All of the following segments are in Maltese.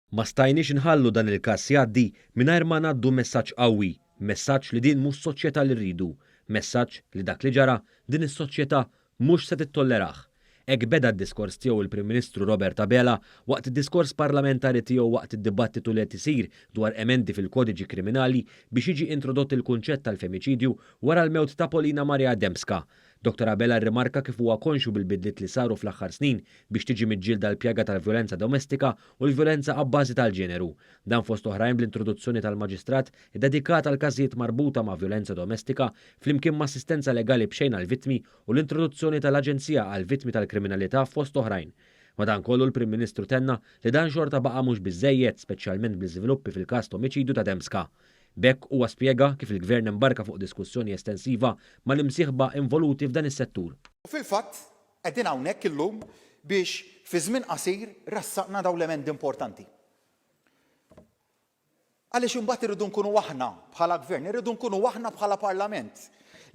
Ma stajniex inħallu dan il-każ jgħaddi mingħajr ma ngħaddu messaġġ qawwi, messaġġ li din mhux soċjetà li rridu, messaġġ li dak li ġara din is-soċjetà mhux se tittollerah. Hekk beda d-diskors tiegħu il-Prim Ministru Robert Abela waqt id-diskors parlamentari tiegħu waqt id-dibattitu li qed isir dwar emendi fil-kodiġi kriminali biex jiġi introdott il-kunċett tal-femiċidju wara l-mewt ta' Polina Marija Dembska. Dr. Abela rrimarka kif huwa konxu bil-bidliet li saru fl-aħħar snin biex tiġi miġġielda l-pjaga tal-vjolenza domestika u l-vjolenza abbażi tal-ġeneru. Dan fost oħrajn bl-introduzzjoni tal-maġistrat dedikat għal każijiet marbuta ma' vjolenza domestika flimkien ma' assistenza legali b'xejn għall-vittmi u l-introduzzjoni tal-Aġenzija għall-Vittmi tal-Kriminalità fost oħrajn. Madankollu l-Prim Ministru tenna li dan xorta baqa' mhux biżżejjed speċjalment bl-iżviluppi fil-każ ta' omiċidju ta' Dembska. Bekk huwa spjega kif il-Gvern imbarka fuq diskussjoni estensiva mal-imsieħba involuti f'dan is-settur. Fil-fatt, qegħdin hawnhekk illum biex fi żmien qasir rassaqna dawn l-emendi importanti. Għaliex imbagħad irridu nkunu aħna bħala Gvern, irridu nkunu aħna bħala Parlament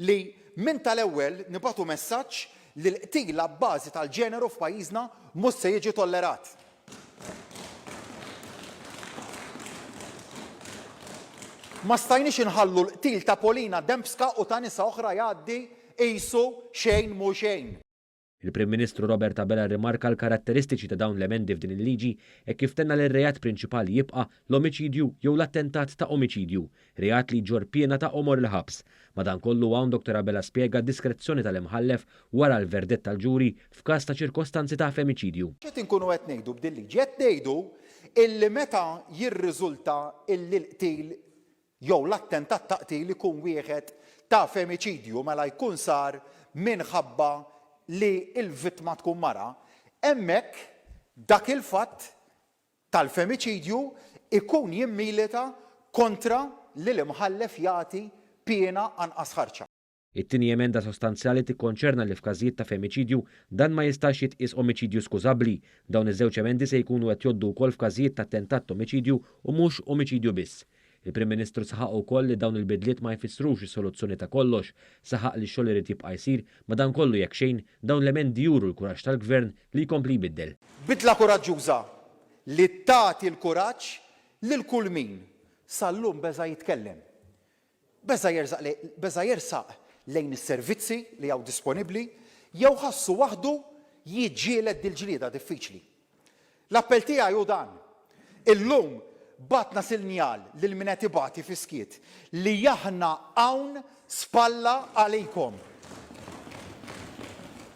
li minn tal-ewwel nibagħtu messaġġ li l-qtil bbażi tal-ġeneru f'pajjiżna mhux se jiġi tollerat. Ma stajniex inħallu l-qtil ta' Polina Dembska u ta' nisa oħra jgħaddi qisu xejn mhu xejn. Il-Prim Ministru Robert Abela rrimarka l-karatteristiċi ta' dawn l-emendi f'din il-liġi e kif tenna l-rejat prinċipali jibqa' l-omiċidju jew l-attentat ta' omiċidju, rejat li ġor pjena ta' omor l-ħabs. Madankollu hawn Dr. Abela spjega diskrezzjoni tal-imħallef wara l-verdett tal-ġuri f'każ ta' ċirkostanzi ta' femiċidju. Qed inkunu qed ngħidu b'din liġi, qed ngħidu illi meta jirriżulta illi l-qtil jew l-attentat ta' qtil ikun wieħed ta' femiċidju mela jkun sar minħabba li l-vittma tkun mara, hemmhekk dak il-fatt tal-femiċidju ikun jimmilita kontra li l-imħallef jagħti pjena anqas ħarxa. It-tieni emenda sostanzjali tikkonċerna li f'każijiet ta' femiċidju dan ma jistax jitqies omiċidju skużabbli. Dawn iż-żewġ emendi se jkunu qed jgħoddu wkoll f'każijiet ta' attentat omiċidju u mhux omiċidju biss. Il-Prim Ministru saħaq ukoll li dawn il-bidliet ma jfissrux is-soluzzjoni ta' kollox, saħaq li x-xogħol irid jibqa' jsir, madankollu jekk xejn dawn l-emendi juru l-kuraġġ tal-Gvern li jkompli jbiddel. Bidla kuraġġuża li tagħti l-kuraġġ lil kull min sal-lum beża jitkellem. Beża jersaq lejn is-servizzi li hawn disponibbli jew ħassu waħdu jiġġieled dil-ġlieda diffiċli. L-appell tiegħi hu dan. Illum batna sinjal lil min qed ibati fi skiet li aħna hawn spalla għalikom.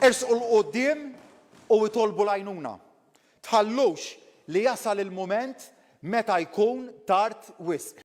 Ersqu l-qudiem u itolbu l-għajnuna. Tħallux li jasal il-mument meta jkun tard wisq.